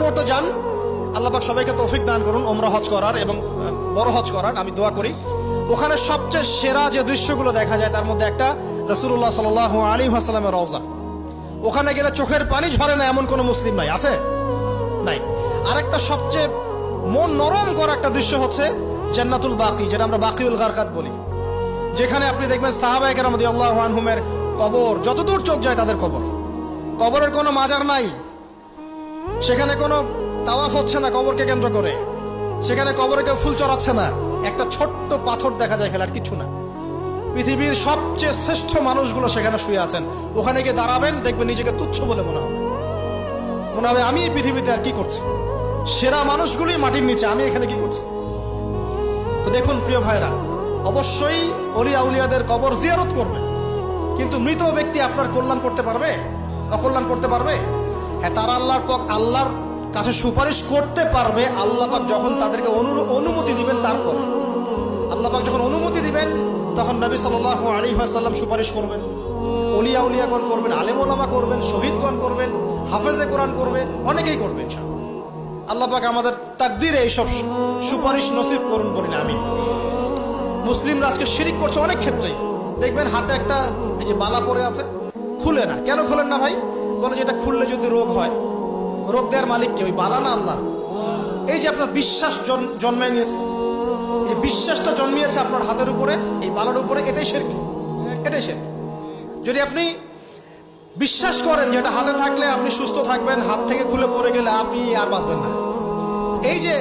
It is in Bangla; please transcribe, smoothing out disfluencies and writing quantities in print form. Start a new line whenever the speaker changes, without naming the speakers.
করতে যান, আল্লাহ পাক সবাইকে তৌফিক দান করুন ওমরা হজ করার এবং বড় হজ করার, আমি দোয়া করি। ওখানে সবচেয়ে সেরা যে দৃশ্যগুলো দেখা যায় তার মধ্যে একটা রাসূলুল্লাহ সাল্লাল্লাহু আলাইহি ওয়াসাল্লামের রওজা। ওখানে গেলে চোখের পানি ঝরে না এমন কোনো মুসলিম নাই, আছে? নাই। আরেকটা সবচেয়ে মন নরম করা একটা দৃশ্য হচ্ছে জান্নাতুল বাকি, যেটা আমরা বাকিউল গারকাত বলি, যেখানে আপনি দেখবেন সাহাবায়ে কেরাম রাদিয়াল্লাহু আনহুমের কবর, যতদূর চোখ যায় তাদের কবর, কবরের কোনো মাজার নাই, সেখানে কোনো তাওয়াফ হচ্ছে না কবরকে কেন্দ্র করে, সেখানে কবরে কেউ ফুল চড়াচ্ছে না, একটা ছোট্ট পাথর দেখা যায়, খেলার কিছু না। পৃথিবীর সবচেয়ে শ্রেষ্ঠ মানুষগুলো সেখানে শুয়ে আছেন। ওখানে গিয়ে দাঁড়াবেন, দেখবেন নিজেকে তুচ্ছ বলে মনে হবে, মনে হবে আমি এই পৃথিবীতে আর কি করছি, সেরা মানুষগুলোই মাটির নিচে, আমি এখানে কি করছি। তো দেখুন প্রিয় ভাইরা, অবশ্যই অলিয়া উলিয়াদের কবর জিয়ারত করবে, কিন্তু মৃত ব্যক্তি আপনার কল্যাণ করতে পারবে? অকল্যাণ করতে পারবে? হ্যাঁ, তারা আল্লাহর কাছে সুপারিশ করতে পারবে আল্লাহ পাক যখন তাদেরকে অনুমতি দিবেন। তারপর আল্লাহ পাক যখন অনুমতি দিবেন তখন নবী সাল্লাল্লাহু আলাইহি ওয়াসাল্লাম সুপারিশ করবেন, অলিয়া উলিয়াগণ করবেন, আলেম ওলামা করবেন, শহীদগণ করবেন, হাফেজে কোরআন করবেন, অনেকেই করবেন ইনশাআল্লাহ। আল্লাহ পাক আমাদের তাকদীরে এইসব সুপারিশ নসিব করুন বলি না আমি। মুসলিমরা আজকে শিরিক করছে অনেক ক্ষেত্রেই। দেখবেন হাতে একটা এই যে বালা পরে আছে, খুলে না। কেন খুলেন না ভাই? বলে যে এটা খুললে যদি রোগ হয়। রোগ দেওয়ার মালিক কে? ওই বালা না আল্লাহ? এই যে আপনার বিশ্বাস জন্মে নিয়েছে, এই যে বিশ্বাসটা জন্মিয়েছে আপনার হাতের উপরে, এই বালার উপরে, এটাই শিরক, এটাই শিরক। যদি আপনি বিশ্বাস করেন যে এটা হাতে থাকলে আপনি সুস্থ থাকবেন, হাত থেকে খুলে পড়ে গেলে আপনি আর বাঁচবেন না, এই যে